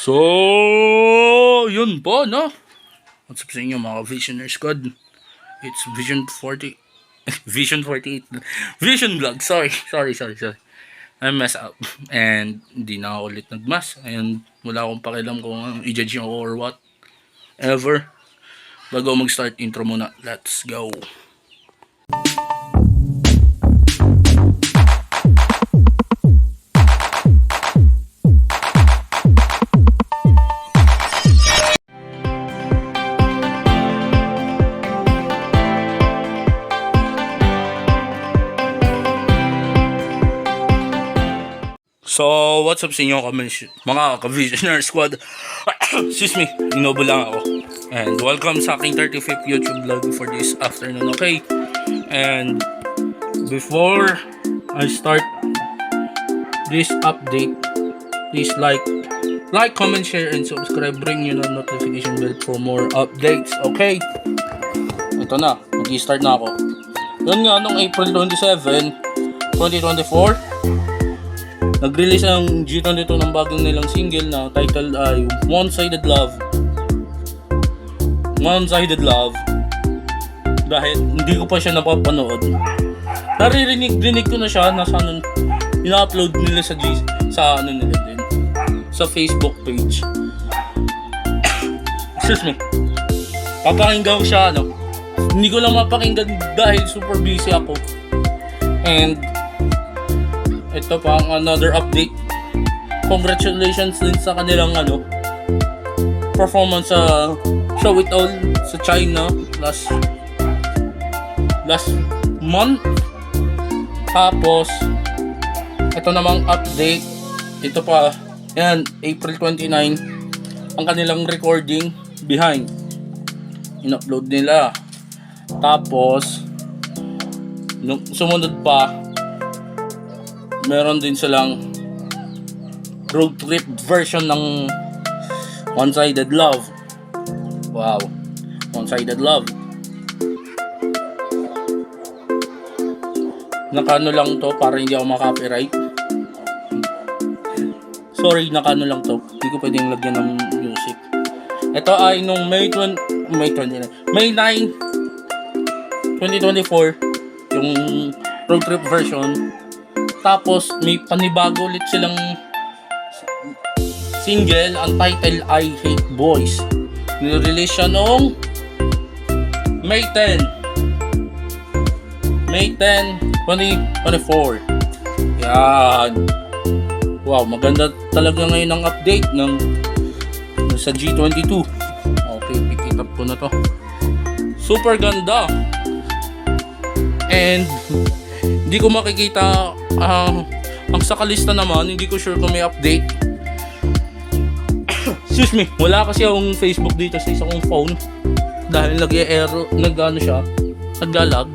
So, yun po, no? What's up sa inyo mga Visioner Squad? It's Vision 40... Vision 48... Vision Vlog, sorry. I mess up. And hindi na ako ulit nagmas. And wala akong pakialam kung i-judge nyo or what. Ever. Bago mag-start, intro muna. Let's go. So, what's up sa inyo mga ka-Visioner Squad? Excuse me, inobo lang ako. And welcome sa aking 35th YouTube vlog for this afternoon, okay? And before I start this update, please like, comment, share, and subscribe. Bring you the notification bell for more updates, okay? Ito na, mag-start na ako. Yun nga, noong April 27, 2024, nag-release ang G22 ng bagong nilang single na title ay One-Sided Love. One-Sided Love. Dahil hindi ko pa siya napapanood. Naririnig ko na siya na sa ina-upload nila sa ano nila din. Sa Facebook page. Excuse me. Papakinggan ko siya Hindi ko lang mapakinggan dahil super busy ako. And ito pa ang another update. Congratulations din sa kanilang performance sa Show It All sa China last month. Tapos ito namang update. Ito pa, yan, April 29 ang kanilang recording Behind. In-upload nila. Tapos sumunod pa, meron din silang road trip version ng One-Sided Love. Wow, One-Sided Love. Nakano lang to para hindi ako maka-copyright. Sorry, nakano lang to. Hindi ko pwedeng lagyan ng music. Ito ay nung May 9, 2024 yung road trip version. Tapos may panibago ulit silang single, ang title ay Hate Boys. Nirelease siya noong May 10, 2024. Yan. Wow, maganda talaga ngayon ang update ng sa G22. Okay, pick it up ko na to. Super ganda. And hindi ko makikita ang sakalista naman, hindi ko sure kung may update. Excuse me, wala kasi akong Facebook dito sa isa kong phone dahil nag-error, naglalag.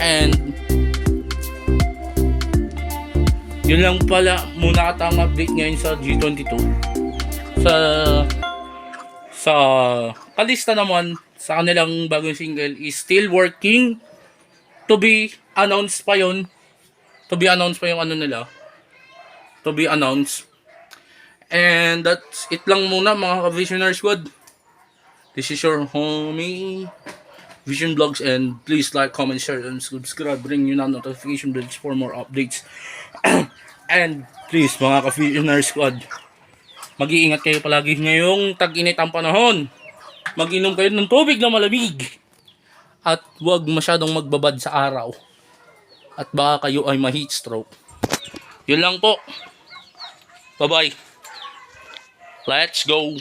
And yun lang pala muna ata ang update ngayon sa G22. Sa kalista naman sa kanilang bagong single is still working, to be announced pa yun. To be announced pa yung nila. To be announced. And that's it lang muna mga ka-Visioner Squad. This is your homie Vision Vlogs, and please like, comment, share, and subscribe. Bring you na notification bells for more updates. And please mga ka-Visioner Squad, mag-iingat kayo palagi ngayong tag-init ang panahon. Mag-inom kayo ng tubig na malamig. At huwag masyadong magbabad sa araw. At baka kayo ay ma-heat stroke. Yun lang po. Bye-bye. Let's go.